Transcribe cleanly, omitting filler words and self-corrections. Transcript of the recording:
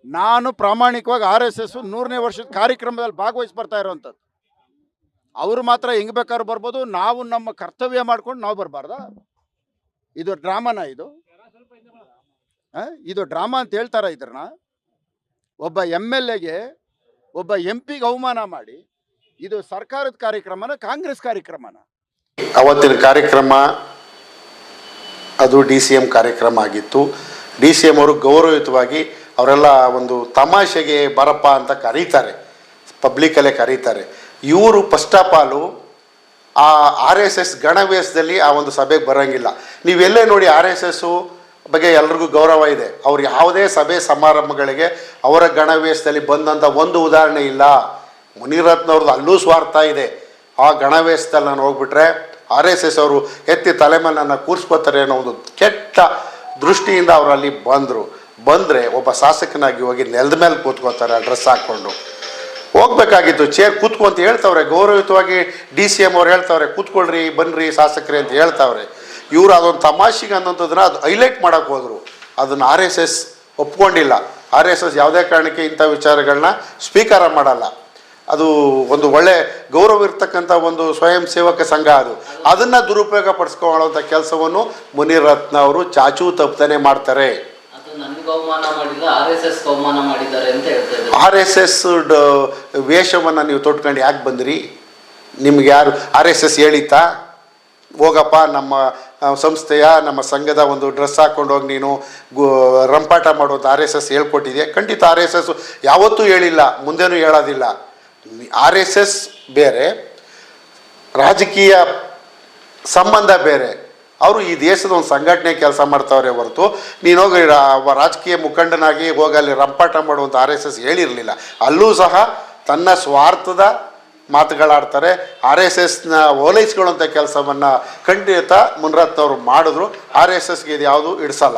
ನಾನು ಪ್ರಾಮಾಣಿಕವಾಗಿ RSS 100ನೇ ವರ್ಷದ ಕಾರ್ಯಕ್ರಮದಲ್ಲಿ ಭಾಗವಹಿಸಿ ಬರ್ತಾ ಇರೋವಂಥದ್ದು. ಅವರು ಮಾತ್ರ ಹೆಂಗೆ ಬೇಕಾದ್ರೂ ಬರ್ಬೋದು, ನಾವು ನಮ್ಮ ಕರ್ತವ್ಯ ಮಾಡ್ಕೊಂಡು ನಾವು ಬರಬಾರ್ದಾ? ಇದು ಡ್ರಾಮಾನ ಇದು? ಇದು ಡ್ರಾಮಾ ಅಂತ ಹೇಳ್ತಾರ ಇದ್ರನ್ನ? ಒಬ್ಬ MLAಗೆ ಒಬ್ಬ MP ಗೆ ಅವಮಾನ ಮಾಡಿ ಇದು ಸರ್ಕಾರದ ಕಾರ್ಯಕ್ರಮನ ಕಾಂಗ್ರೆಸ್ ಕಾರ್ಯಕ್ರಮನ? ಅವತ್ತಿನ ಕಾರ್ಯಕ್ರಮ ಅದು DCM ಕಾರ್ಯಕ್ರಮ ಆಗಿತ್ತು. DCM ಅವರು ಗೌರವಯುತವಾಗಿ ಅವರೆಲ್ಲ ಒಂದು ತಮಾಷೆಗೆ ಬರಪ್ಪ ಅಂತ ಕರೀತಾರೆ, ಪಬ್ಲಿಕಲ್ಲೇ ಕರೀತಾರೆ. ಇವರು ಫಸ್ಟ್ ಆಫ್ ಆಲು ಆ RSS ಗಣವೇಶದಲ್ಲಿ ಆ ಒಂದು ಸಭೆಗೆ ಬರೋಂಗಿಲ್ಲ. ನೀವೆಲ್ಲೇ ನೋಡಿ RSS ಬಗ್ಗೆ ಎಲ್ರಿಗೂ ಗೌರವ ಇದೆ. ಅವ್ರು ಯಾವುದೇ ಸಭೆ ಸಮಾರಂಭಗಳಿಗೆ ಅವರ ಗಣವೇಶದಲ್ಲಿ ಬಂದಂಥ ಒಂದು ಉದಾಹರಣೆ ಇಲ್ಲ. ಮುನಿರತ್ನವ್ರದ್ದು ಅಲ್ಲೂ ಸ್ವಾರ್ಥ ಇದೆ. ಆ ಗಣವೇಶದಲ್ಲಿ ನಾನು ಹೋಗ್ಬಿಟ್ರೆ RSS ಅವರು ಎತ್ತಿ ತಲೆ ಮೇಲೆ ನನ್ನ ಕೂರಿಸ್ಕೋತಾರೆ ಅನ್ನೋ ಒಂದು ಕೆಟ್ಟ ದೃಷ್ಟಿಯಿಂದ ಅವರು ಅಲ್ಲಿ ಬಂದರೆ ಒಬ್ಬ ಶಾಸಕನಾಗಿ ಹೋಗಿ ನೆಲದ ಮೇಲೆ ಕೂತ್ಕೋತಾರೆ ಡ್ರೆಸ್ ಹಾಕ್ಕೊಂಡು. ಹೋಗ್ಬೇಕಾಗಿತ್ತು, ಚೇರ್ ಕೂತ್ಕೊ ಅಂತ ಹೇಳ್ತವ್ರೆ, ಗೌರವಯುತವಾಗಿ DCM ಅವ್ರು ಹೇಳ್ತವ್ರೆ, ಕೂತ್ಕೊಳ್ರಿ ಬನ್ನಿರಿ ಶಾಸಕರೇ ಅಂತ ಹೇಳ್ತವ್ರೆ. ಇವರು ಅದೊಂದು ತಮಾಷೆಗೆ ಅನ್ನೋಂಥದ್ದನ್ನ ಅದು ಹೈಲೈಟ್ ಮಾಡೋಕ್ಕೆ ಹೋದರು. ಅದನ್ನು RSS ಒಪ್ಕೊಂಡಿಲ್ಲ. RSS ಯಾವುದೇ ಕಾರಣಕ್ಕೆ ಇಂಥ ವಿಚಾರಗಳನ್ನ ಸ್ವೀಕಾರ ಮಾಡಲ್ಲ. ಅದು ಒಂದು ಒಳ್ಳೆ ಗೌರವ ಇರ್ತಕ್ಕಂಥ ಒಂದು ಸ್ವಯಂ ಸೇವಕ ಸಂಘ. ಅದನ್ನು ದುರುಪಯೋಗ ಪಡಿಸ್ಕೊಳ್ಳೋಂಥ ಕೆಲಸವನ್ನು ಮುನಿರತ್ನ ಅವರು ಚಾಚೂ ತಪ್ಪದೇ ಮಾಡ್ತಾರೆ. RSS ವೇಷವನ್ನು ನೀವು ತೊಟ್ಕೊಂಡು ಯಾಕೆ ಬಂದ್ರಿ? ನಿಮ್ಗೆ ಯಾರು RSS ಹೇಳಿತಾ? ಹೋಗಪ್ಪ ನಮ್ಮ ಸಂಸ್ಥೆಯ ನಮ್ಮ ಸಂಘದ ಒಂದು ಡ್ರೆಸ್ ಹಾಕ್ಕೊಂಡು ಹೋಗಿ ನೀನು ರಂಪಾಟ ಮಾಡೋದು RSS ಹೇಳ್ಕೊಟ್ಟಿದೆ? ಖಂಡಿತ RSS ಯಾವತ್ತೂ ಹೇಳಿಲ್ಲ, ಮುಂದೇನೂ ಹೇಳೋದಿಲ್ಲ. RSS ಬೇರೆ, ರಾಜಕೀಯ ಸಂಬಂಧ ಬೇರೆ. ಅವರು ಈ ದೇಶದ ಒಂದು ಸಂಘಟನೆ ಕೆಲಸ ಮಾಡ್ತಾವ್ರೆ ಹೊರತು ನೀನು ಹೋಗಿ ರಾಜಕೀಯ ಮುಖಂಡನಾಗಿ ಹೋಗಿ ಅಲ್ಲಿ ರಂಪಾಟ ಮಾಡುವಂಥ RSS ಹೇಳಿರಲಿಲ್ಲ. ಅಲ್ಲೂ ಸಹ ತನ್ನ ಸ್ವಾರ್ಥದ ಮಾತುಗಳಾಡ್ತಾರೆ. RSSನ ಓಲೈಸ್ಕೊಳ್ಳುವಂಥ ಕೆಲಸವನ್ನು ಖಂಡಿತ ಮುನಿರತ್ನವರು ಮಾಡಿದ್ರು. RSSಗೆ ಇದು ಯಾವುದು ಇಡಿಸಲ್ಲ.